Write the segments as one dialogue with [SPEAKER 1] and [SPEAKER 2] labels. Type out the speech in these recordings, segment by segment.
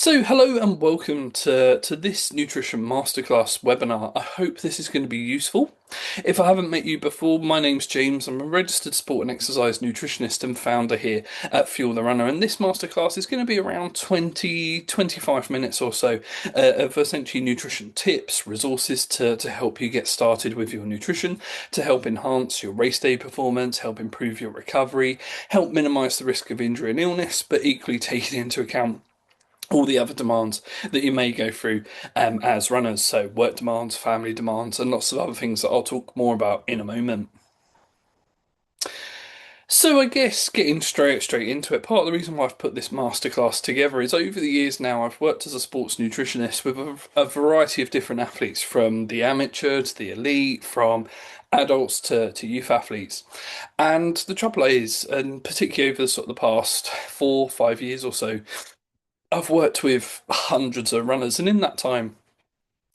[SPEAKER 1] Hello and welcome to this nutrition masterclass webinar. I hope this is going to be useful. If I haven't met you before, my name's James. I'm a registered sport and exercise nutritionist and founder here at Fuel the Runner. And this masterclass is going to be around 25 minutes or so of essentially nutrition tips, resources to help you get started with your nutrition, to help enhance your race day performance, help improve your recovery, help minimize the risk of injury and illness, but equally taking into account all the other demands that you may go through as runners. So, work demands, family demands, and lots of other things that I'll talk more about in a moment. So, I guess getting straight into it, part of the reason why I've put this masterclass together is over the years now I've worked as a sports nutritionist with a variety of different athletes, from the amateur to the elite, from adults to youth athletes. And the trouble is, and particularly over the sort of the past 4, 5 years or so, I've worked with hundreds of runners, and in that time,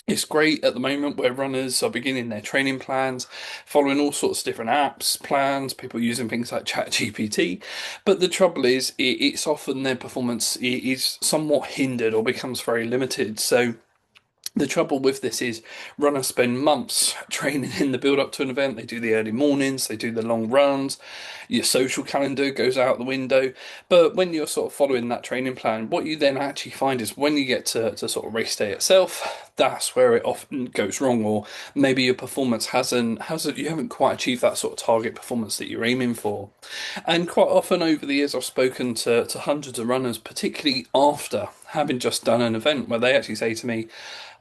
[SPEAKER 1] it's great at the moment where runners are beginning their training plans, following all sorts of different apps, plans, people using things like ChatGPT. But the trouble is, it's often their performance is somewhat hindered or becomes very limited. So the trouble with this is runners spend months training in the build up to an event. They do the early mornings, they do the long runs, your social calendar goes out the window. But when you're sort of following that training plan, what you then actually find is when you get to sort of race day itself, that's where it often goes wrong, or maybe your performance hasn't you haven't quite achieved that sort of target performance that you're aiming for. And quite often over the years I've spoken to hundreds of runners, particularly after having just done an event, where they actually say to me,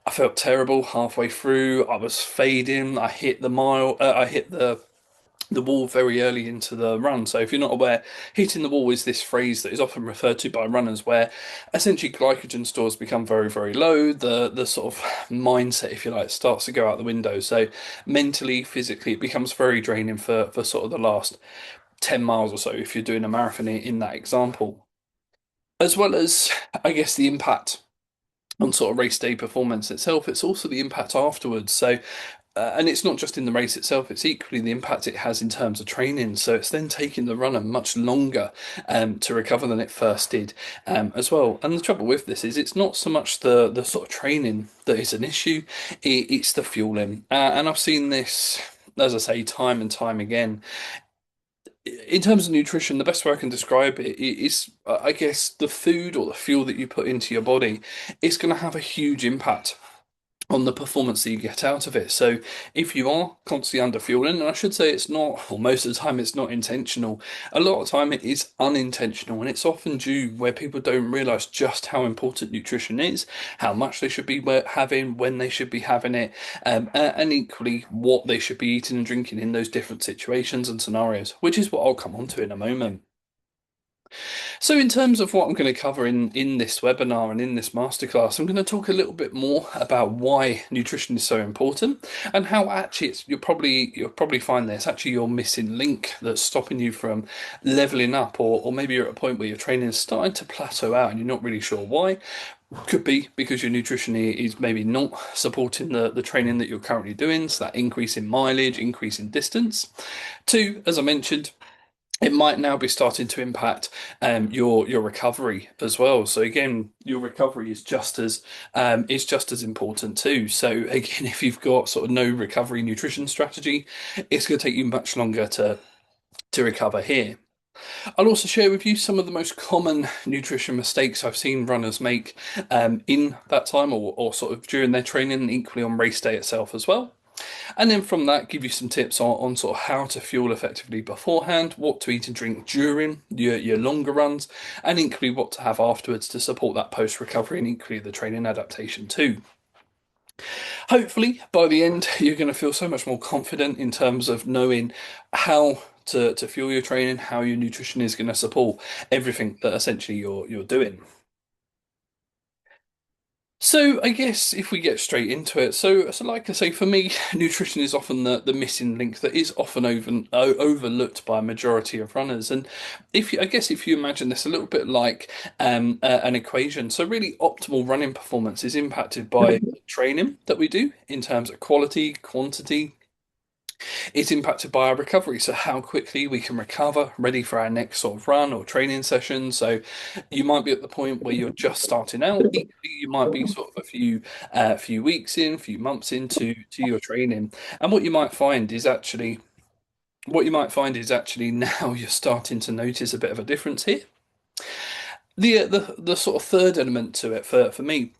[SPEAKER 1] I felt terrible halfway through. I was fading. I hit the mile. I hit the wall very early into the run. So if you're not aware, hitting the wall is this phrase that is often referred to by runners, where essentially glycogen stores become very low. The sort of mindset, if you like, starts to go out the window. So mentally, physically, it becomes very draining for sort of the last 10 miles or so if you're doing a marathon in that example, as well as I guess the impact on sort of race day performance itself. It's also the impact afterwards. So, and it's not just in the race itself, it's equally the impact it has in terms of training. So it's then taking the runner much longer to recover than it first did as well. And the trouble with this is it's not so much the sort of training that is an issue, it's the fueling. And I've seen this, as I say, time and time again. In terms of nutrition, the best way I can describe it is, I guess, the food or the fuel that you put into your body is going to have a huge impact on the performance that you get out of it. So if you are constantly under fueling, and I should say it's not, or most of the time it's not intentional, a lot of time it is unintentional, and it's often due where people don't realize just how important nutrition is, how much they should be having, when they should be having it, and equally what they should be eating and drinking in those different situations and scenarios, which is what I'll come on to in a moment. So, in terms of what I'm going to cover in this webinar and in this masterclass, I'm going to talk a little bit more about why nutrition is so important and how actually you'll probably find this actually your missing link that's stopping you from leveling up, or maybe you're at a point where your training is starting to plateau out and you're not really sure why. Could be because your nutrition is maybe not supporting the training that you're currently doing, so that increase in mileage, increase in distance. Two, as I mentioned, it might now be starting to impact your recovery as well. So again, your recovery is just as important too. So again, if you've got sort of no recovery nutrition strategy, it's going to take you much longer to recover here. I'll also share with you some of the most common nutrition mistakes I've seen runners make in that time, or sort of during their training, and equally on race day itself as well. And then from that, give you some tips on sort of how to fuel effectively beforehand, what to eat and drink during your longer runs, and equally what to have afterwards to support that post recovery and equally the training adaptation too. Hopefully, by the end, you're going to feel so much more confident in terms of knowing how to fuel your training, how your nutrition is going to support everything that essentially you're doing. So I guess if we get straight into it, so like I say, for me, nutrition is often the missing link that is often overlooked by a majority of runners. And I guess if you imagine this a little bit like an equation, so really optimal running performance is impacted by training that we do in terms of quality, quantity, It's impacted by our recovery, so how quickly we can recover, ready for our next sort of run or training session. So you might be at the point where you're just starting out. Equally, you might be sort of a few weeks in, a few months into your training, and what you might find is actually now you're starting to notice a bit of a difference here. The sort of third element to it for me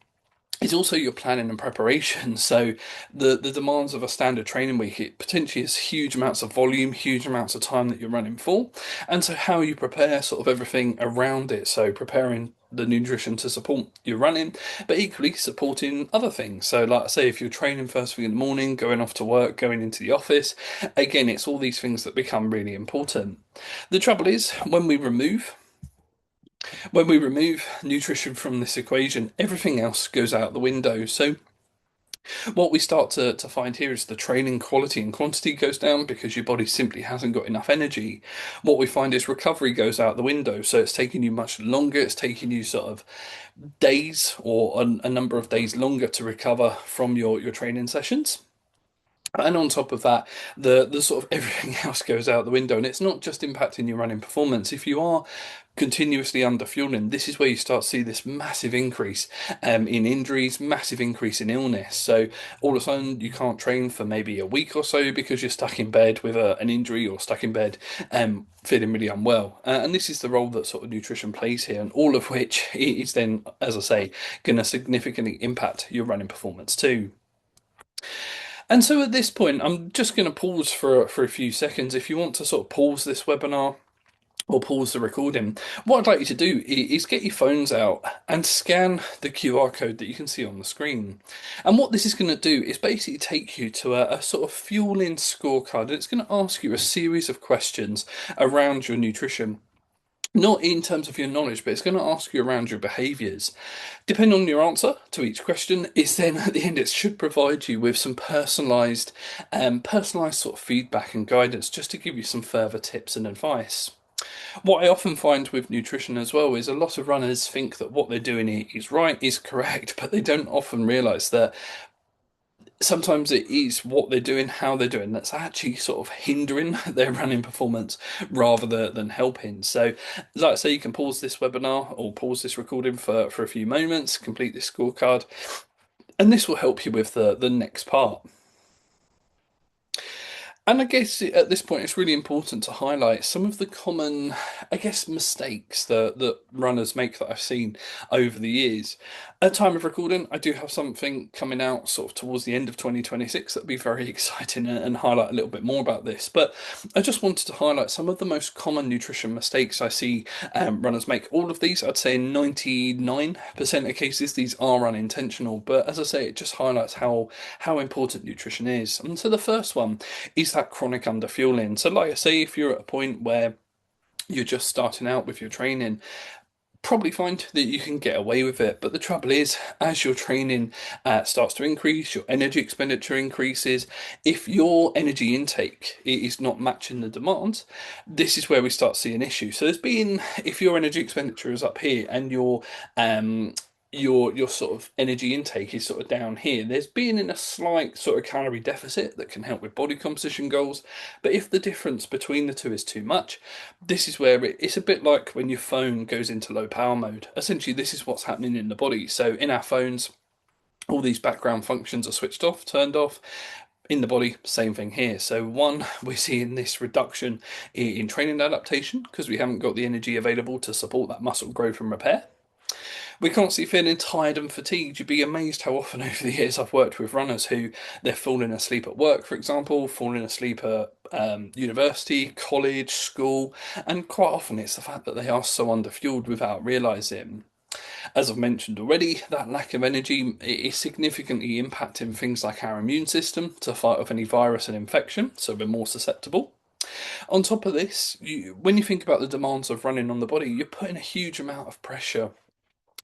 [SPEAKER 1] is also your planning and preparation. So the demands of a standard training week, it potentially is huge amounts of volume, huge amounts of time that you're running for. And so how you prepare sort of everything around it. So preparing the nutrition to support your running, but equally supporting other things. So like I say, if you're training first thing in the morning, going off to work, going into the office, again, it's all these things that become really important. The trouble is when we remove nutrition from this equation, everything else goes out the window. So what we start to find here is the training quality and quantity goes down because your body simply hasn't got enough energy. What we find is recovery goes out the window. So it's taking you much longer. It's taking you sort of days or a number of days longer to recover from your training sessions. And on top of that, the sort of everything else goes out the window, and it's not just impacting your running performance. If you are continuously under fueling, this is where you start to see this massive increase in injuries, massive increase in illness. So all of a sudden, you can't train for maybe a week or so because you're stuck in bed with an injury or stuck in bed feeling really unwell. And this is the role that sort of nutrition plays here, and all of which is then, as I say, going to significantly impact your running performance too. And so at this point, I'm just going to pause for a few seconds. If you want to sort of pause this webinar or pause the recording, what I'd like you to do is get your phones out and scan the QR code that you can see on the screen. And what this is going to do is basically take you to a sort of fueling scorecard. And it's going to ask you a series of questions around your nutrition. Not in terms of your knowledge, but it's going to ask you around your behaviours. Depending on your answer to each question, is then at the end it should provide you with some personalised sort of feedback and guidance, just to give you some further tips and advice. What I often find with nutrition as well is a lot of runners think that what they're doing is right, is correct, but they don't often realise that sometimes it is what they're doing, how they're doing, that's actually sort of hindering their running performance rather than helping. So, like I say, you can pause this webinar or pause this recording for a few moments, complete this scorecard, and this will help you with the next part. And I guess at this point, it's really important to highlight some of the common, I guess, mistakes that runners make that I've seen over the years. At time of recording, I do have something coming out sort of towards the end of 2026 that'll be very exciting and highlight a little bit more about this. But I just wanted to highlight some of the most common nutrition mistakes I see runners make. All of these, I'd say in 99% of cases, these are unintentional. But as I say, it just highlights how important nutrition is. And so the first one is that chronic underfueling. So, like I say, if you're at a point where you're just starting out with your training, probably find that you can get away with it. But the trouble is, as your training starts to increase, your energy expenditure increases. If your energy intake is not matching the demand, this is where we start to see an issue. So if your energy expenditure is up here and your sort of energy intake is sort of down here, there's being in a slight sort of calorie deficit that can help with body composition goals. But if the difference between the two is too much, this is where it's a bit like when your phone goes into low power mode. Essentially, this is what's happening in the body. So in our phones, all these background functions are switched off, turned off. In the body, same thing here. So one, we're seeing this reduction in training adaptation because we haven't got the energy available to support that muscle growth and repair. We're constantly feeling tired and fatigued. You'd be amazed how often over the years I've worked with runners who they're falling asleep at work, for example, falling asleep at university, college, school, and quite often it's the fact that they are so underfueled without realizing. As I've mentioned already, that lack of energy is significantly impacting things like our immune system to fight off any virus and infection, so we're more susceptible. On top of this, when you think about the demands of running on the body, you're putting a huge amount of pressure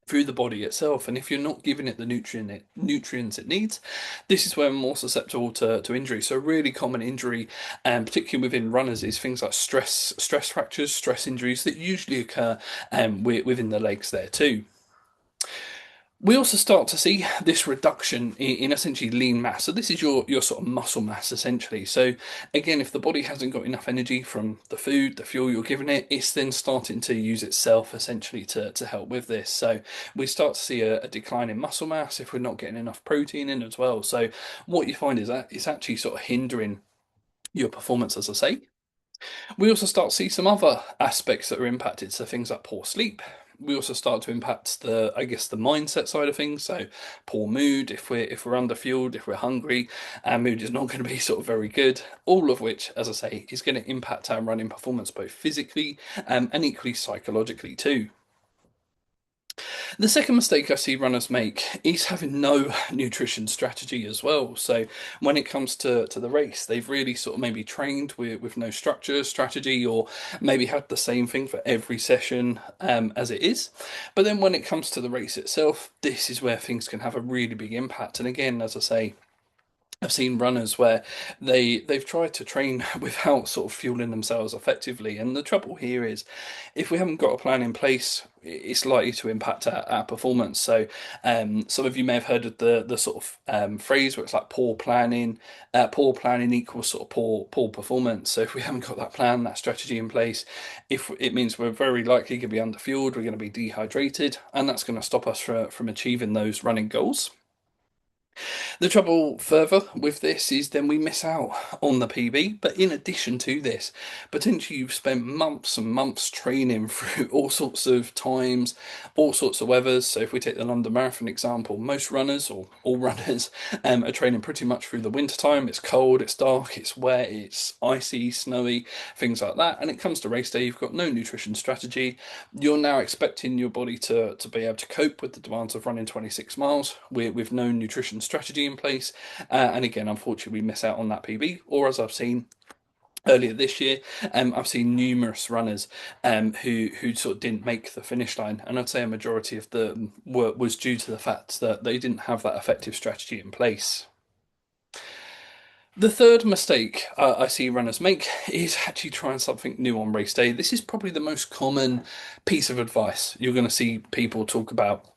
[SPEAKER 1] through the body itself, and if you're not giving it the nutrients it needs, this is where we're more susceptible to injury. So a really common injury, and particularly within runners, is things like stress fractures, stress injuries that usually occur within the legs there too. We also start to see this reduction in essentially lean mass. So this is your sort of muscle mass essentially. So again, if the body hasn't got enough energy from the food, the fuel you're giving it, it's then starting to use itself essentially to help with this. So we start to see a decline in muscle mass if we're not getting enough protein in as well. So what you find is that it's actually sort of hindering your performance, as I say. We also start to see some other aspects that are impacted. So things like poor sleep. We also start to impact I guess, the mindset side of things. So poor mood. If we're underfueled, if we're hungry, our mood is not going to be sort of very good. All of which, as I say, is going to impact our running performance both physically and equally psychologically too. The second mistake I see runners make is having no nutrition strategy as well. So when it comes to the race, they've really sort of maybe trained with no structure, strategy, or maybe had the same thing for every session as it is. But then when it comes to the race itself, this is where things can have a really big impact. And again, as I say, I've seen runners where they've tried to train without sort of fueling themselves effectively, and the trouble here is, if we haven't got a plan in place, it's likely to impact our performance. So, some of you may have heard of the sort of phrase where it's like poor planning equals sort of poor performance. So, if we haven't got that plan, that strategy in place, if it means we're very likely going to be underfueled, we're going to be dehydrated, and that's going to stop us from achieving those running goals. The trouble further with this is then we miss out on the PB. But in addition to this, potentially you've spent months and months training through all sorts of times, all sorts of weathers. So if we take the London Marathon example, most runners or all runners are training pretty much through the winter time. It's cold, it's dark, it's wet, it's icy, snowy, things like that. And it comes to race day, you've got no nutrition strategy. You're now expecting your body to be able to cope with the demands of running 26 miles with no nutrition strategy in place. And again, unfortunately, we miss out on that PB. Or as I've seen earlier this year, I've seen numerous runners who sort of didn't make the finish line, and I'd say a majority of the work was due to the fact that they didn't have that effective strategy in place. The third mistake I see runners make is actually trying something new on race day. This is probably the most common piece of advice you're going to see people talk about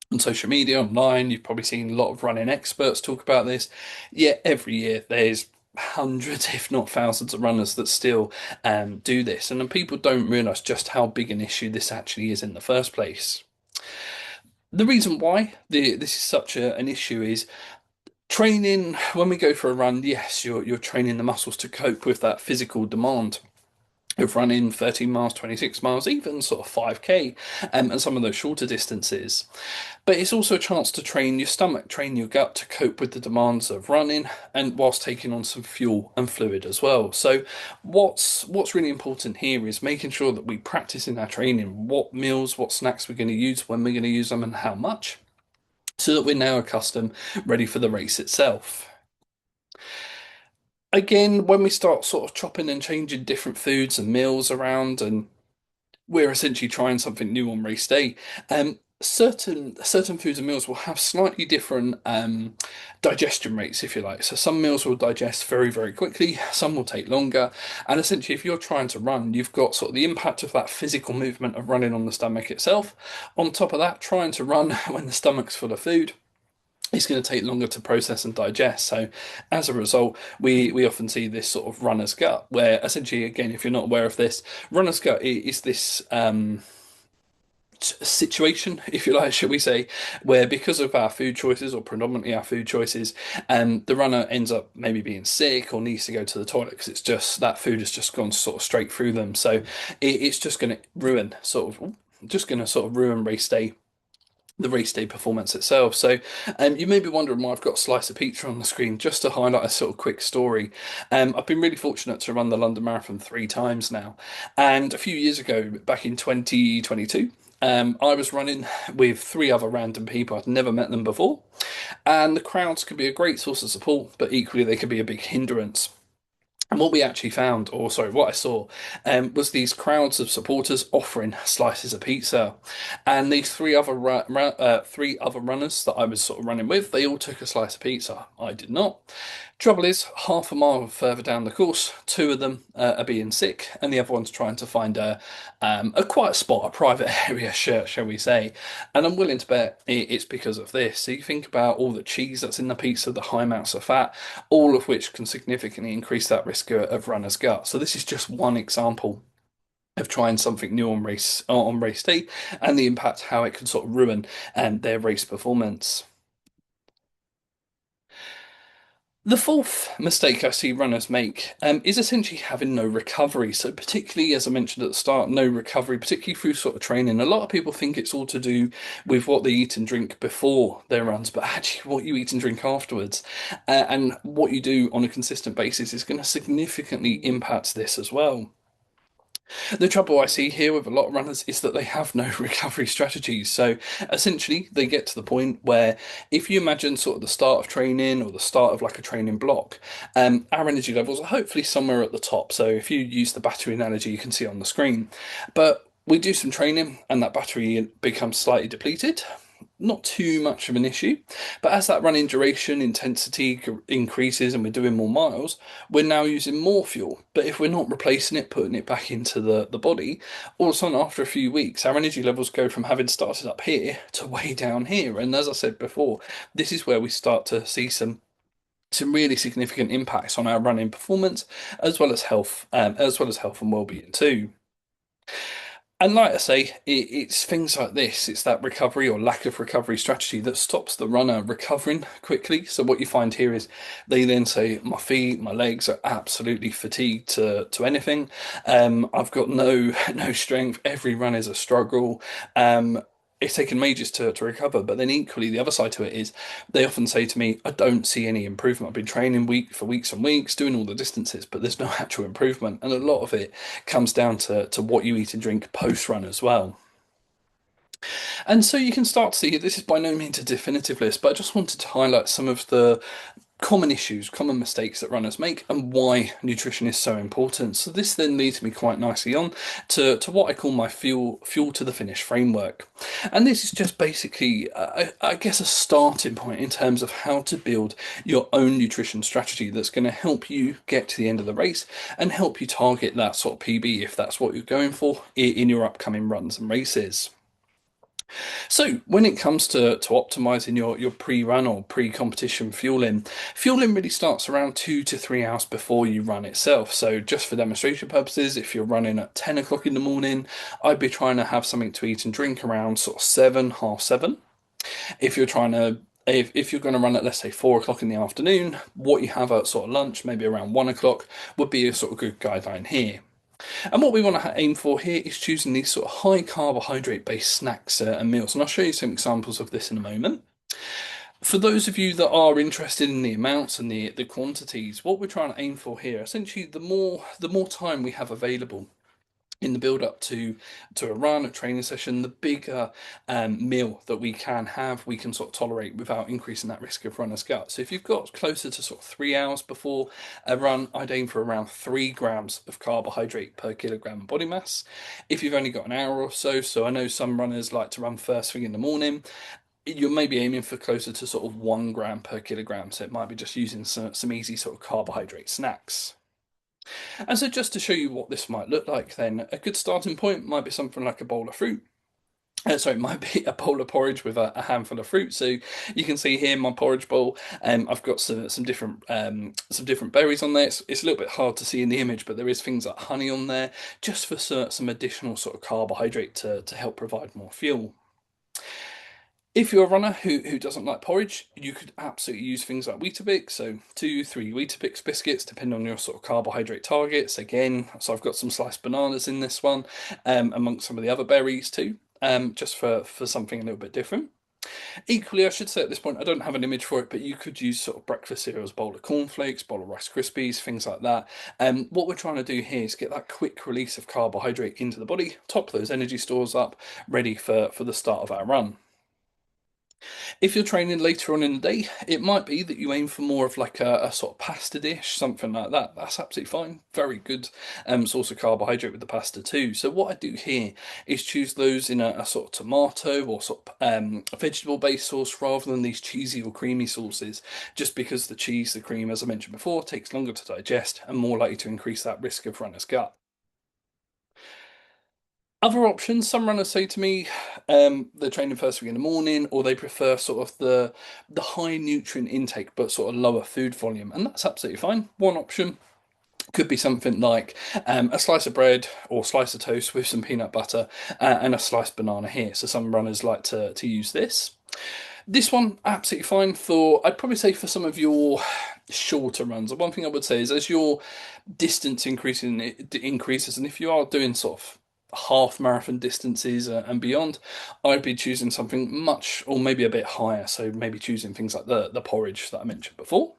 [SPEAKER 1] on social media, online. You've probably seen a lot of running experts talk about this. Yet every year there's hundreds, if not thousands, of runners that still do this, and then people don't realise just how big an issue this actually is in the first place. The reason why this is such an issue is training. When we go for a run, yes, you're training the muscles to cope with that physical demand of running 13 miles, 26 miles, even sort of 5K, and some of those shorter distances. But it's also a chance to train your stomach, train your gut to cope with the demands of running, and whilst taking on some fuel and fluid as well. So what's really important here is making sure that we practice in our training what meals, what snacks we're going to use, when we're going to use them, and how much, so that we're now accustomed, ready for the race itself. Again, when we start sort of chopping and changing different foods and meals around, and we're essentially trying something new on race day, certain foods and meals will have slightly different digestion rates, if you like. So some meals will digest very, very quickly, some will take longer. And essentially, if you're trying to run, you've got sort of the impact of that physical movement of running on the stomach itself. On top of that, trying to run when the stomach's full of food, it's going to take longer to process and digest. So as a result, we often see this sort of runner's gut, where essentially, again, if you're not aware of this, runner's gut is this situation, if you like, shall we say, where because of our food choices, or predominantly our food choices, the runner ends up maybe being sick or needs to go to the toilet because it's just that food has just gone sort of straight through them. So it's just going to ruin race day, the race day performance itself. So you may be wondering why I've got a slice of pizza on the screen, just to highlight a sort of quick story. I've been really fortunate to run the London Marathon 3 times now. And a few years ago, back in 2022, I was running with 3 other random people. I'd never met them before. And the crowds could be a great source of support, but equally they could be a big hindrance. And what we actually found, or sorry, what I saw, was these crowds of supporters offering slices of pizza, and these 3 other runners that I was sort of running with, they all took a slice of pizza. I did not. Trouble is, half a mile further down the course, two of them are being sick, and the other one's trying to find a quiet spot, a private area, shall we say? And I'm willing to bet it's because of this. So you think about all the cheese that's in the pizza, the high amounts of fat, all of which can significantly increase that risk of runner's gut. So this is just one example of trying something new on race day, and the impact how it can sort of ruin their race performance. The fourth mistake I see runners make is essentially having no recovery. So, particularly as I mentioned at the start, no recovery, particularly through sort of training. A lot of people think it's all to do with what they eat and drink before their runs, but actually, what you eat and drink afterwards, and what you do on a consistent basis is going to significantly impact this as well. The trouble I see here with a lot of runners is that they have no recovery strategies. So essentially, they get to the point where if you imagine sort of the start of training or the start of like a training block, our energy levels are hopefully somewhere at the top. So if you use the battery analogy you can see on the screen, but we do some training and that battery becomes slightly depleted, not too much of an issue. But as that running duration, intensity increases and we're doing more miles, we're now using more fuel. But if we're not replacing it, putting it back into the body, all of a sudden after a few weeks, our energy levels go from having started up here to way down here. And as I said before, this is where we start to see some really significant impacts on our running performance as well as health and well-being too. And like I say, it's things like this. It's that recovery or lack of recovery strategy that stops the runner recovering quickly. So what you find here is they then say, "My feet, my legs are absolutely fatigued to anything. I've got no no strength. Every run is a struggle. It's taken me ages to recover." But then equally, the other side to it is they often say to me, "I don't see any improvement. I've been training for weeks and weeks, doing all the distances, but there's no actual improvement." And a lot of it comes down to what you eat and drink post run as well. And so you can start to see this is by no means a definitive list, but I just wanted to highlight some of the common issues, common mistakes that runners make, and why nutrition is so important. So this then leads me quite nicely on to what I call my fuel to the finish framework. And this is just basically, I guess, a starting point in terms of how to build your own nutrition strategy that's going to help you get to the end of the race and help you target that sort of PB if that's what you're going for in your upcoming runs and races. So when it comes to optimizing your pre-run or pre-competition fueling, fueling really starts around 2 to 3 hours before you run itself. So just for demonstration purposes, if you're running at 10 o'clock in the morning, I'd be trying to have something to eat and drink around sort of seven, half seven. If you're trying to if you're going to run at, let's say, 4 o'clock in the afternoon, what you have at sort of lunch, maybe around 1 o'clock, would be a sort of good guideline here. And what we want to aim for here is choosing these sort of high carbohydrate based snacks and meals. And I'll show you some examples of this in a moment. For those of you that are interested in the amounts and the quantities, what we're trying to aim for here, essentially the more time we have available in the build up to a run, a training session, the bigger meal that we can have, we can sort of tolerate without increasing that risk of runner's gut. So if you've got closer to sort of 3 hours before a run, I'd aim for around 3 grams of carbohydrate per kilogram of body mass. If you've only got an hour or so, so I know some runners like to run first thing in the morning, you're maybe aiming for closer to sort of 1 gram per kilogram. So it might be just using some easy sort of carbohydrate snacks. And so, just to show you what this might look like, then a good starting point might be something like a bowl of fruit. So it might be a bowl of porridge with a handful of fruit. So you can see here my porridge bowl. I've got some different berries on there. It's a little bit hard to see in the image, but there is things like honey on there, just for some additional sort of carbohydrate to help provide more fuel. If you're a runner who doesn't like porridge, you could absolutely use things like Weetabix, so 2, 3 Weetabix biscuits, depending on your sort of carbohydrate targets. Again, so I've got some sliced bananas in this one, amongst some of the other berries too, just for something a little bit different. Equally, I should say at this point, I don't have an image for it, but you could use sort of breakfast cereals, bowl of cornflakes, bowl of Rice Krispies, things like that. What we're trying to do here is get that quick release of carbohydrate into the body, top those energy stores up, ready for the start of our run. If you're training later on in the day, it might be that you aim for more of like a sort of pasta dish, something like that. That's absolutely fine. Very good source of carbohydrate with the pasta too. So what I do here is choose those in a sort of tomato or sort of vegetable-based sauce rather than these cheesy or creamy sauces, just because the cheese, the cream, as I mentioned before, takes longer to digest and more likely to increase that risk of runner's gut. Other options, some runners say to me, they're training first thing in the morning, or they prefer sort of the high nutrient intake but sort of lower food volume, and that's absolutely fine. One option could be something like a slice of bread or slice of toast with some peanut butter and a sliced banana here. So some runners like to use this. This one absolutely fine for, I'd probably say for some of your shorter runs. The one thing I would say is as your distance increasing it increases, and if you are doing sort of half marathon distances and beyond, I'd be choosing something much or maybe a bit higher. So maybe choosing things like the porridge that I mentioned before.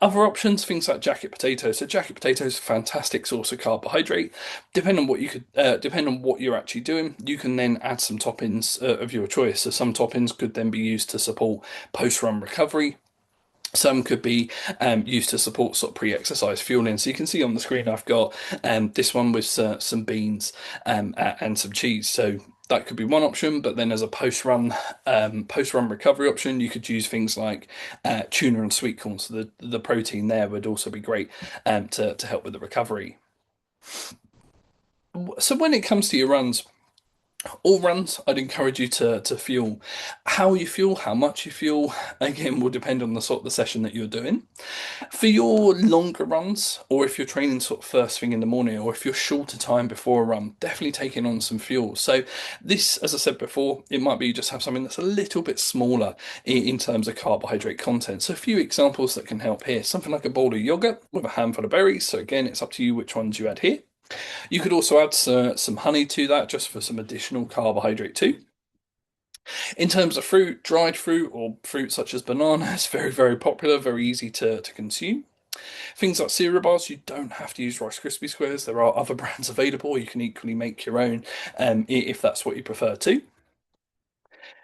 [SPEAKER 1] Other options, things like jacket potatoes. So jacket potatoes, fantastic source of carbohydrate. Depending on what you're actually doing, you can then add some toppings of your choice. So some toppings could then be used to support post-run recovery. Some could be used to support sort of pre-exercise fueling. So you can see on the screen I've got this one with some beans and some cheese. So that could be one option. But then as a post-run recovery option, you could use things like tuna and sweet corn. So the protein there would also be great to help with the recovery. So when it comes to your runs, all runs, I'd encourage you to fuel. How you fuel, how much you fuel, again, will depend on the sort of the session that you're doing. For your longer runs, or if you're training sort of first thing in the morning, or if you're shorter time before a run, definitely taking on some fuel. So this, as I said before, it might be you just have something that's a little bit smaller in terms of carbohydrate content. So a few examples that can help here. Something like a bowl of yogurt with a handful of berries. So again, it's up to you which ones you add here. You could also add some honey to that just for some additional carbohydrate too. In terms of fruit, dried fruit or fruit such as bananas, very, very popular, very easy to consume. Things like cereal bars, you don't have to use Rice Krispie squares. There are other brands available. You can equally make your own if that's what you prefer to.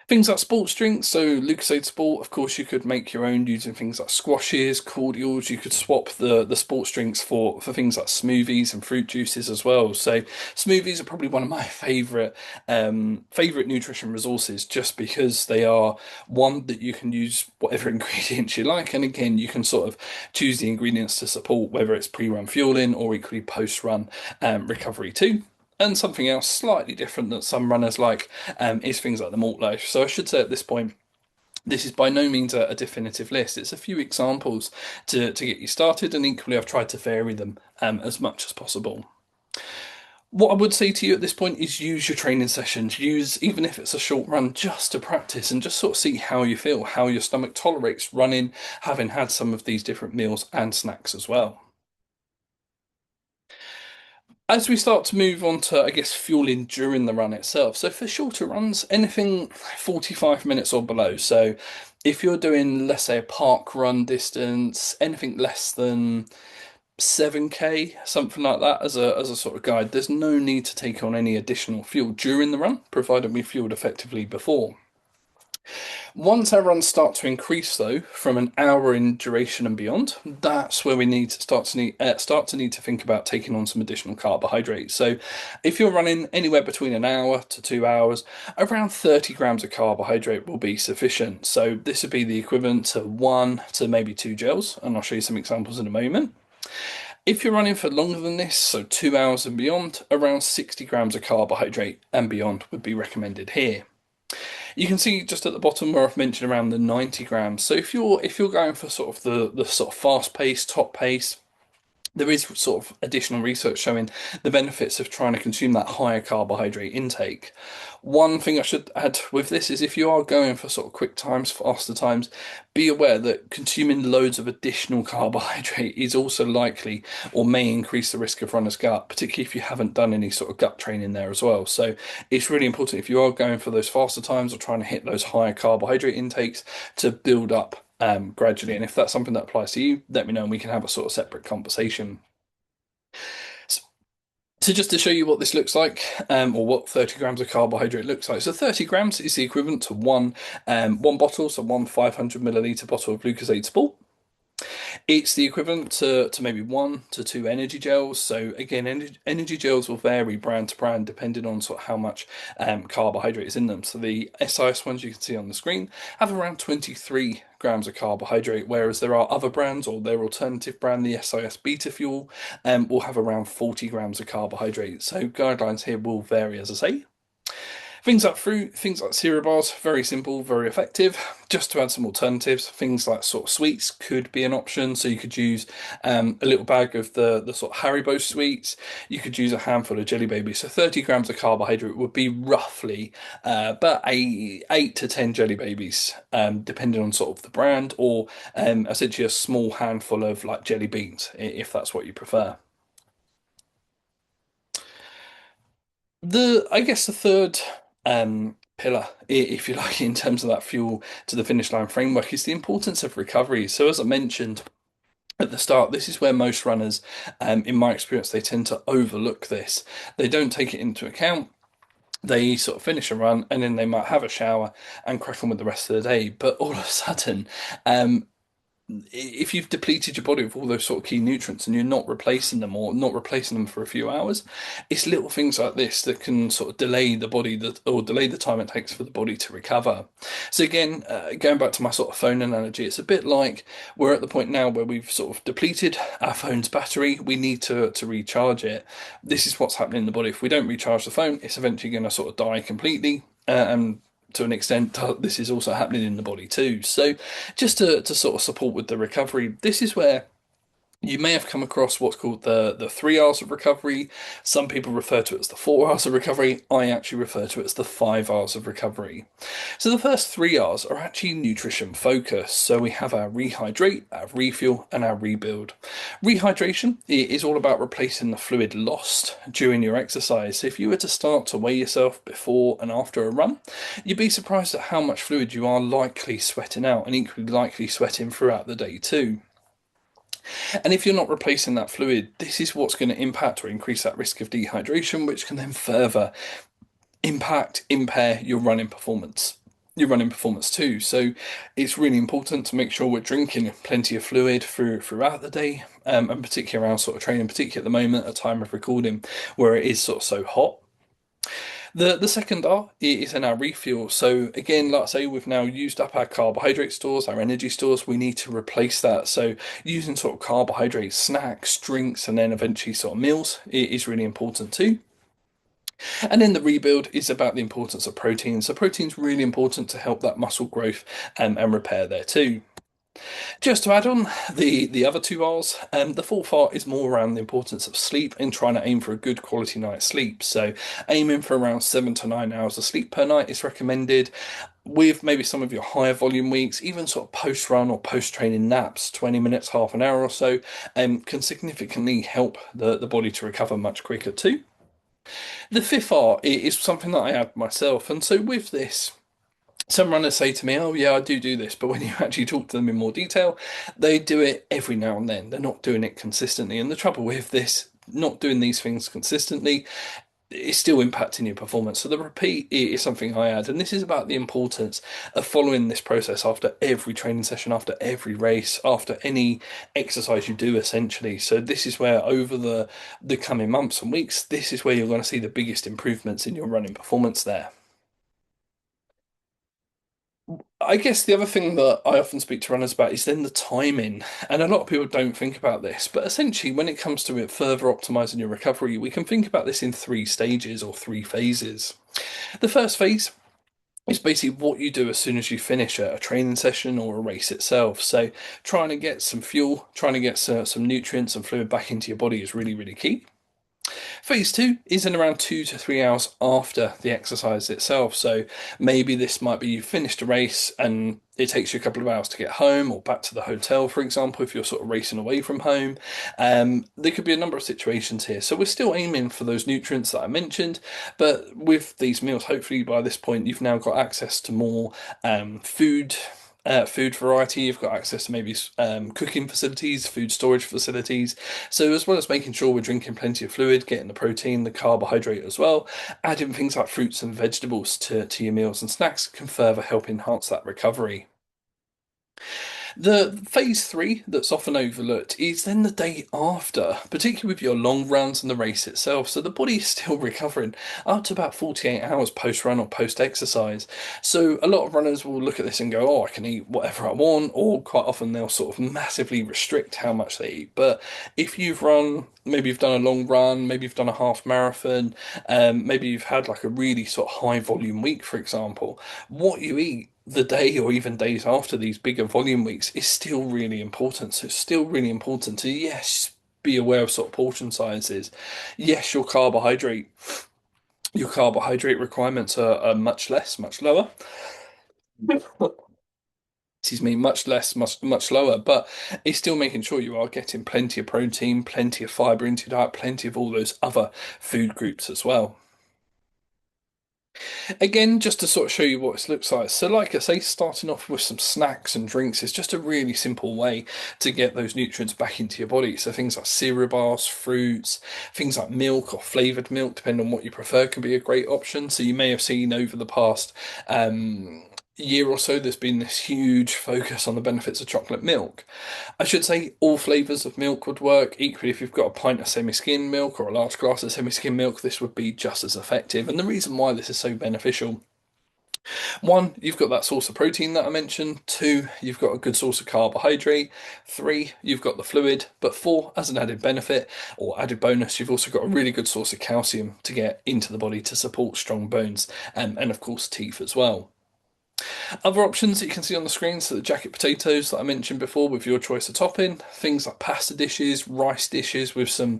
[SPEAKER 1] Things like sports drinks, so Lucozade Sport, of course, you could make your own using things like squashes, cordials. You could swap the sports drinks for things like smoothies and fruit juices as well. So smoothies are probably one of my favorite nutrition resources, just because they are one that you can use whatever ingredients you like, and again, you can sort of choose the ingredients to support whether it's pre-run fueling or equally post-run recovery too. And something else slightly different that some runners like is things like the malt loaf. So I should say at this point, this is by no means a definitive list. It's a few examples to get you started, and equally, I've tried to vary them as much as possible. What I would say to you at this point is use your training sessions. Use, even if it's a short run, just to practice and just sort of see how you feel, how your stomach tolerates running, having had some of these different meals and snacks as well. As we start to move on to, I guess, fueling during the run itself. So for shorter runs, anything 45 minutes or below. So if you're doing, let's say, a park run distance, anything less than 7K, something like that as a sort of guide, there's no need to take on any additional fuel during the run, provided we fueled effectively before. Once our runs start to increase, though, from an hour in duration and beyond, that's where we need to start to need to think about taking on some additional carbohydrates. So, if you're running anywhere between an hour to 2 hours, around 30 grams of carbohydrate will be sufficient. So, this would be the equivalent to one to maybe two gels, and I'll show you some examples in a moment. If you're running for longer than this, so 2 hours and beyond, around 60 grams of carbohydrate and beyond would be recommended here. You can see just at the bottom where I've mentioned around the 90 grams. So if you're going for sort of the sort of fast pace, top pace, there is sort of additional research showing the benefits of trying to consume that higher carbohydrate intake. One thing I should add with this is if you are going for sort of quick times, faster times, be aware that consuming loads of additional carbohydrate is also likely or may increase the risk of runner's gut, particularly if you haven't done any sort of gut training there as well. So it's really important if you are going for those faster times or trying to hit those higher carbohydrate intakes to build up gradually. And if that's something that applies to you, let me know and we can have a sort of separate conversation. So just to show you what this looks like, or what 30 grams of carbohydrate looks like. So 30 grams is the equivalent to one bottle, so one 500 milliliter bottle of glucosate sport. It's the equivalent to maybe 1 to 2 energy gels. So again, energy gels will vary brand to brand depending on sort of how much carbohydrate is in them. So the SIS ones you can see on the screen have around 23 grams of carbohydrate, whereas there are other brands or their alternative brand, the SIS Beta Fuel, will have around 40 grams of carbohydrate. So guidelines here will vary, as I say. Things like fruit, things like cereal bars, very simple, very effective. Just to add some alternatives, things like sort of sweets could be an option. So you could use a little bag of the sort of Haribo sweets. You could use a handful of Jelly Babies. So 30 grams of carbohydrate would be roughly about 8 to 10 Jelly Babies, depending on sort of the brand, or essentially a small handful of like jelly beans, if that's what you prefer. I guess the third pillar, if you like, in terms of that fuel to the finish line framework, is the importance of recovery. So, as I mentioned at the start, this is where most runners, in my experience, they tend to overlook this. They don't take it into account. They sort of finish a run and then they might have a shower and crack on with the rest of the day. But all of a sudden, um, if you've depleted your body of all those sort of key nutrients and you're not replacing them or not replacing them for a few hours, it's little things like this that can sort of delay the body that or delay the time it takes for the body to recover. So again, going back to my sort of phone analogy, it's a bit like we're at the point now where we've sort of depleted our phone's battery. We need to recharge it. This is what's happening in the body. If we don't recharge the phone, it's eventually going to sort of die completely. And to an extent, this is also happening in the body too. So, just to sort of support with the recovery, this is where you may have come across what's called the 3 hours of recovery. Some people refer to it as the 4 hours of recovery. I actually refer to it as the 5 hours of recovery. So the first 3 hours are actually nutrition focused. So we have our rehydrate, our refuel, and our rebuild. Rehydration is all about replacing the fluid lost during your exercise. So if you were to start to weigh yourself before and after a run, you'd be surprised at how much fluid you are likely sweating out and equally likely sweating throughout the day too. And if you're not replacing that fluid, this is what's going to impact or increase that risk of dehydration, which can then further impair your running performance. Your running performance too. So it's really important to make sure we're drinking plenty of fluid throughout the day, and particularly around sort of training, particularly at the moment, at time of recording, where it is sort of so hot. The second R is in our refuel. So again, like I say, we've now used up our carbohydrate stores, our energy stores. We need to replace that. So using sort of carbohydrate snacks, drinks, and then eventually sort of meals is really important too. And then the rebuild is about the importance of protein. So protein's really important to help that muscle growth and repair there too. Just to add on the other 2 R's, the fourth R is more around the importance of sleep and trying to aim for a good quality night's sleep. So aiming for around 7 to 9 hours of sleep per night is recommended. With maybe some of your higher volume weeks, even sort of post run or post training naps, 20 minutes, half an hour or so, can significantly help the body to recover much quicker too. The fifth R is something that I add myself, and so with this, some runners say to me, "Oh, yeah, I do this," but when you actually talk to them in more detail, they do it every now and then. They're not doing it consistently. And the trouble with this, not doing these things consistently, is still impacting your performance. So the repeat is something I add, and this is about the importance of following this process after every training session, after every race, after any exercise you do, essentially. So this is where over the coming months and weeks, this is where you're going to see the biggest improvements in your running performance there. I guess the other thing that I often speak to runners about is then the timing. And a lot of people don't think about this, but essentially, when it comes to it further optimizing your recovery, we can think about this in 3 stages or 3 phases. The first phase is basically what you do as soon as you finish a training session or a race itself. So, trying to get some fuel, trying to get some nutrients and fluid back into your body is really, really key. Phase two is in around 2 to 3 hours after the exercise itself. So maybe this might be you've finished a race and it takes you a couple of hours to get home or back to the hotel, for example, if you're sort of racing away from home. There could be a number of situations here. So we're still aiming for those nutrients that I mentioned, but with these meals, hopefully by this point, you've now got access to more food food variety. You've got access to maybe cooking facilities, food storage facilities. So as well as making sure we're drinking plenty of fluid, getting the protein, the carbohydrate as well, adding things like fruits and vegetables to your meals and snacks can further help enhance that recovery. The phase three that's often overlooked is then the day after, particularly with your long runs and the race itself. So the body is still recovering up to about 48 hours post run or post exercise. So a lot of runners will look at this and go, oh, I can eat whatever I want, or quite often they'll sort of massively restrict how much they eat. But if you've run, maybe you've done a long run, maybe you've done a half marathon, maybe you've had like a really sort of high volume week, for example, what you eat the day or even days after these bigger volume weeks is still really important. So it's still really important to, yes, be aware of sort of portion sizes. Yes, your carbohydrate requirements are much less, much lower. Excuse me, much less, much lower, but it's still making sure you are getting plenty of protein, plenty of fiber into your diet, plenty of all those other food groups as well. Again, just to sort of show you what it looks like. So, like I say, starting off with some snacks and drinks is just a really simple way to get those nutrients back into your body. So, things like cereal bars, fruits, things like milk or flavored milk, depending on what you prefer, can be a great option. So, you may have seen over the past year or so, there's been this huge focus on the benefits of chocolate milk. I should say all flavours of milk would work. Equally, if you've got a pint of semi-skim milk or a large glass of semi-skim milk, this would be just as effective. And the reason why this is so beneficial, one, you've got that source of protein that I mentioned. Two, you've got a good source of carbohydrate. Three, you've got the fluid. But four, as an added benefit or added bonus, you've also got a really good source of calcium to get into the body to support strong bones and of course, teeth as well. Other options that you can see on the screen, so the jacket potatoes that I mentioned before with your choice of topping, things like pasta dishes, rice dishes with some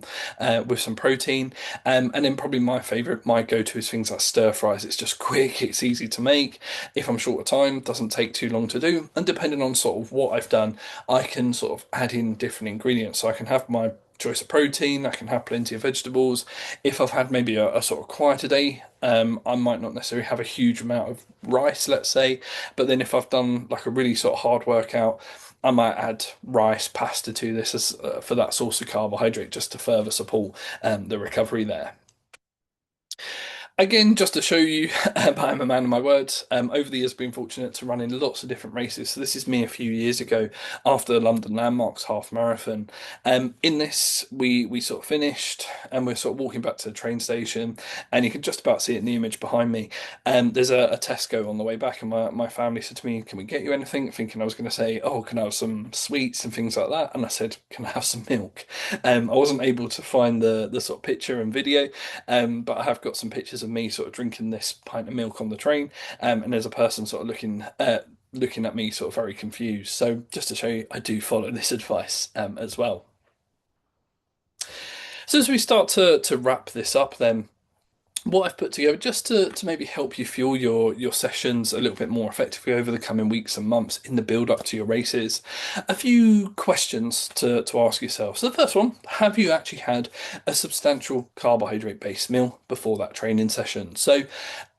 [SPEAKER 1] protein, and then probably my favourite, my go-to is things like stir fries. It's just quick, it's easy to make. If I'm short of time, doesn't take too long to do, and depending on sort of what I've done, I can sort of add in different ingredients. So I can have my choice of protein. I can have plenty of vegetables. If I've had maybe a sort of quieter day, I might not necessarily have a huge amount of rice, let's say. But then if I've done like a really sort of hard workout, I might add rice, pasta to this as for that source of carbohydrate just to further support the recovery there. Again, just to show you, I'm a man of my words. Over the years, I've been fortunate to run in lots of different races. So this is me a few years ago after the London Landmarks half marathon. In this, we sort of finished, and we're sort of walking back to the train station, and you can just about see it in the image behind me. There's a Tesco on the way back, and my family said to me, "Can we get you anything?" Thinking I was going to say, "Oh, can I have some sweets and things like that?" And I said, "Can I have some milk?" I wasn't able to find the sort of picture and video. But I have got some pictures of me sort of drinking this pint of milk on the train, and there's a person sort of looking at me sort of very confused. So just to show you, I do follow this advice as well. So as we start to wrap this up, then what I've put together just to maybe help you fuel your sessions a little bit more effectively over the coming weeks and months in the build up to your races. A few questions to ask yourself. So the first one, have you actually had a substantial carbohydrate based meal before that training session? So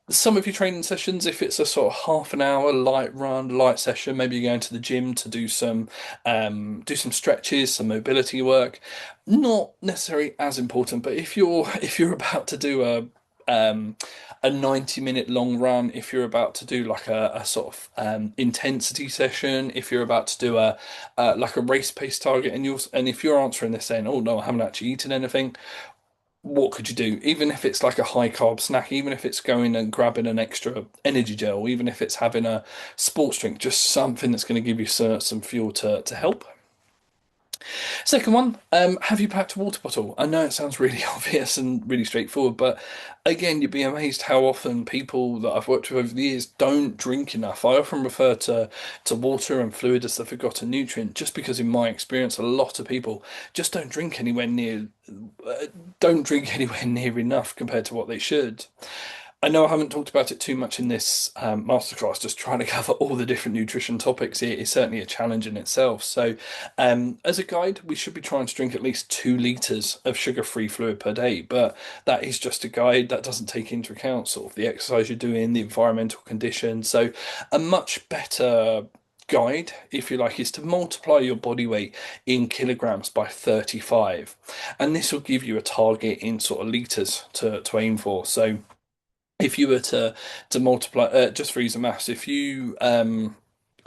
[SPEAKER 1] some of your training sessions, if it's a sort of half an hour light run, light session, maybe you're going to the gym to do some stretches, some mobility work, not necessarily as important. But if you're about to do a 90-minute long run, if you're about to do like a sort of intensity session, if you're about to do a like a race pace target, and if you're answering this saying, "Oh no, I haven't actually eaten anything," what could you do? Even if it's like a high carb snack, even if it's going and grabbing an extra energy gel, even if it's having a sports drink, just something that's going to give you some fuel to help. Second one, have you packed a water bottle? I know it sounds really obvious and really straightforward, but again, you'd be amazed how often people that I've worked with over the years don't drink enough. I often refer to water and fluid as the forgotten nutrient, just because in my experience, a lot of people just don't drink anywhere near enough compared to what they should. I know I haven't talked about it too much in this masterclass, just trying to cover all the different nutrition topics here is certainly a challenge in itself. So, as a guide, we should be trying to drink at least 2 litres of sugar-free fluid per day, but that is just a guide that doesn't take into account sort of the exercise you're doing, the environmental conditions. So, a much better guide, if you like, is to multiply your body weight in kilograms by 35. And this will give you a target in sort of liters to aim for. So if you were to multiply, just for ease of maths, if you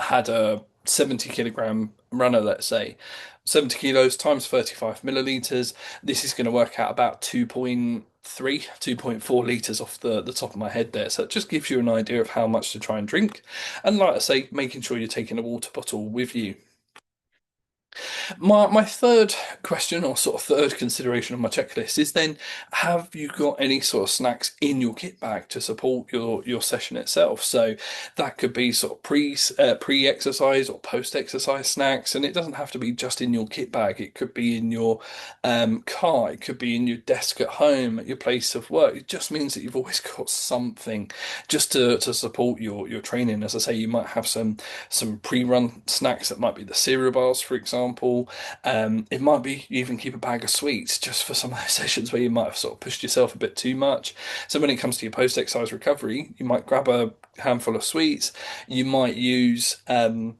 [SPEAKER 1] had a 70 kilogram runner, let's say, 70 kilos times 35 milliliters, this is going to work out about 2.3, 2.4 liters off the top of my head there. So it just gives you an idea of how much to try and drink. And like I say, making sure you're taking a water bottle with you. My third question, or sort of third consideration on my checklist, is then, have you got any sort of snacks in your kit bag to support your session itself? So that could be sort of pre-exercise or post-exercise snacks, and it doesn't have to be just in your kit bag. It could be in your car, it could be in your desk at home, at your place of work. It just means that you've always got something just to support your training. As I say, you might have some pre-run snacks that might be the cereal bars, for example. It might be you even keep a bag of sweets just for some of those sessions where you might have sort of pushed yourself a bit too much. So when it comes to your post-exercise recovery, you might grab a handful of sweets. You might use some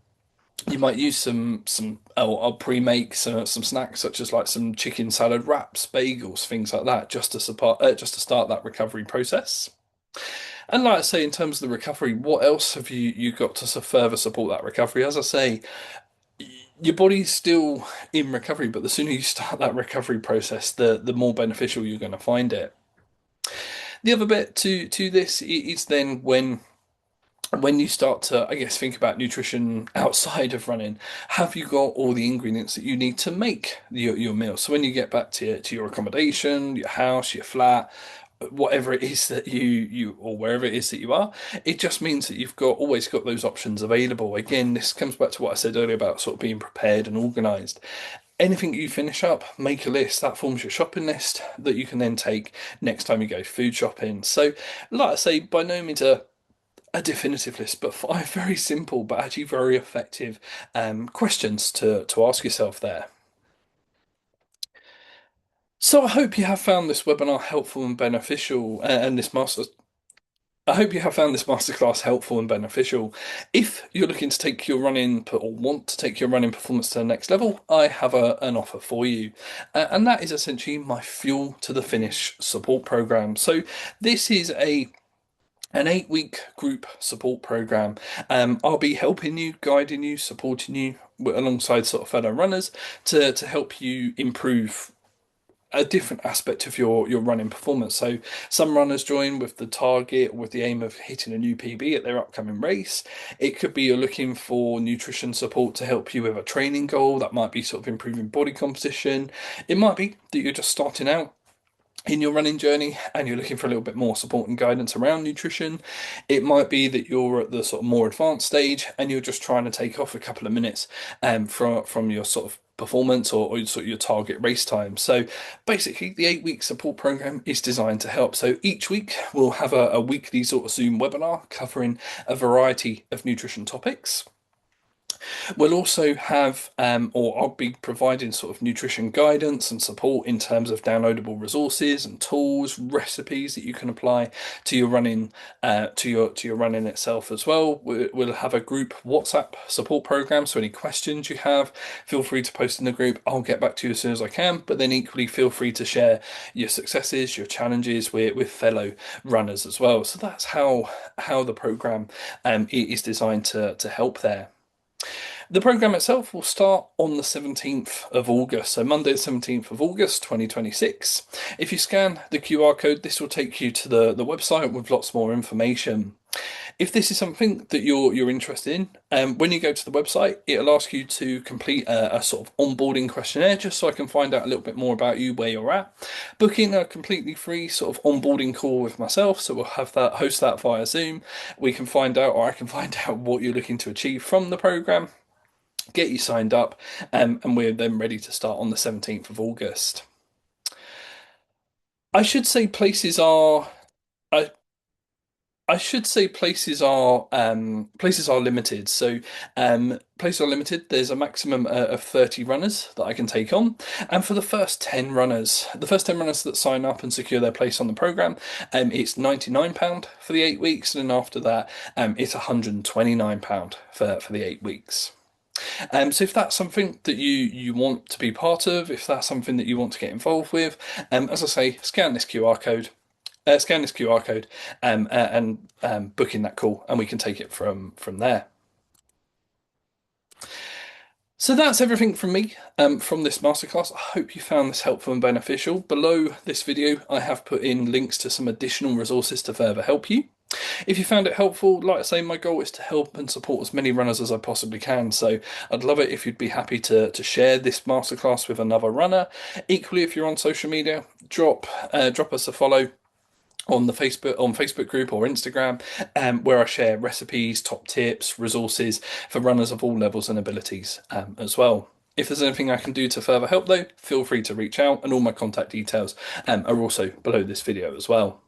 [SPEAKER 1] I'll pre-make some snacks such as like some chicken salad wraps, bagels, things like that, just to start that recovery process. And like I say, in terms of the recovery, what else have you got to further support that recovery? As I say, your body's still in recovery, but the sooner you start that recovery process, the more beneficial you're going to find it. The other bit to this is then when you start to, I guess, think about nutrition outside of running, have you got all the ingredients that you need to make your meal? So when you get back to your accommodation, your house, your flat, whatever it is that you or wherever it is that you are, it just means that you've got always got those options available. Again, this comes back to what I said earlier about sort of being prepared and organized. Anything you finish up, make a list. That forms your shopping list that you can then take next time you go food shopping. So, like I say, by no means a definitive list, but five very simple but actually very effective questions to ask yourself there. So I hope you have found this webinar helpful and beneficial, and this master. I hope you have found this masterclass helpful and beneficial. If you're looking to take your running or want to take your running performance to the next level, I have an offer for you, and that is essentially my Fuel to the Finish support program. So this is an 8 week group support program. I'll be helping you, guiding you, supporting you alongside sort of fellow runners to help you improve a different aspect of your running performance. So some runners join with the target, with the aim of hitting a new PB at their upcoming race. It could be you're looking for nutrition support to help you with a training goal. That might be sort of improving body composition. It might be that you're just starting out in your running journey and you're looking for a little bit more support and guidance around nutrition. It might be that you're at the sort of more advanced stage and you're just trying to take off a couple of minutes from your sort of performance or sort of your target race time. So basically the 8 week support program is designed to help. So each week we'll have a weekly sort of Zoom webinar covering a variety of nutrition topics. We'll also have, or I'll be providing sort of nutrition guidance and support in terms of downloadable resources and tools, recipes that you can apply to your running, to your running itself as well. We'll have a group WhatsApp support program. So any questions you have, feel free to post in the group. I'll get back to you as soon as I can. But then equally, feel free to share your successes, your challenges with fellow runners as well. So that's how the program is designed to help there. The program itself will start on the 17th of August, so Monday, the 17th of August, 2026. If you scan the QR code, this will take you to the website with lots more information. If this is something that you're interested in, when you go to the website, it'll ask you to complete a sort of onboarding questionnaire, just so I can find out a little bit more about you, where you're at. Booking a completely free sort of onboarding call with myself, so we'll host that via Zoom. We can find out, or I can find out what you're looking to achieve from the program, get you signed up, and we're then ready to start on the 17th of August. I should say places are. I I should say places are limited. So places are limited. There's a maximum of 30 runners that I can take on, and for the first 10 runners that sign up and secure their place on the program, it's £99 for the 8 weeks, and then after that, it's £129 for the 8 weeks. So if that's something that you want to be part of, if that's something that you want to get involved with, as I say, scan this QR code, and book in that call, and we can take it from there. So that's everything from me from this masterclass. I hope you found this helpful and beneficial. Below this video, I have put in links to some additional resources to further help you. If you found it helpful, like I say, my goal is to help and support as many runners as I possibly can. So I'd love it if you'd be happy to share this masterclass with another runner. Equally, if you're on social media, drop us a follow on Facebook group or Instagram, where I share recipes, top tips, resources for runners of all levels and abilities as well. If there's anything I can do to further help, though, feel free to reach out, and all my contact details are also below this video as well.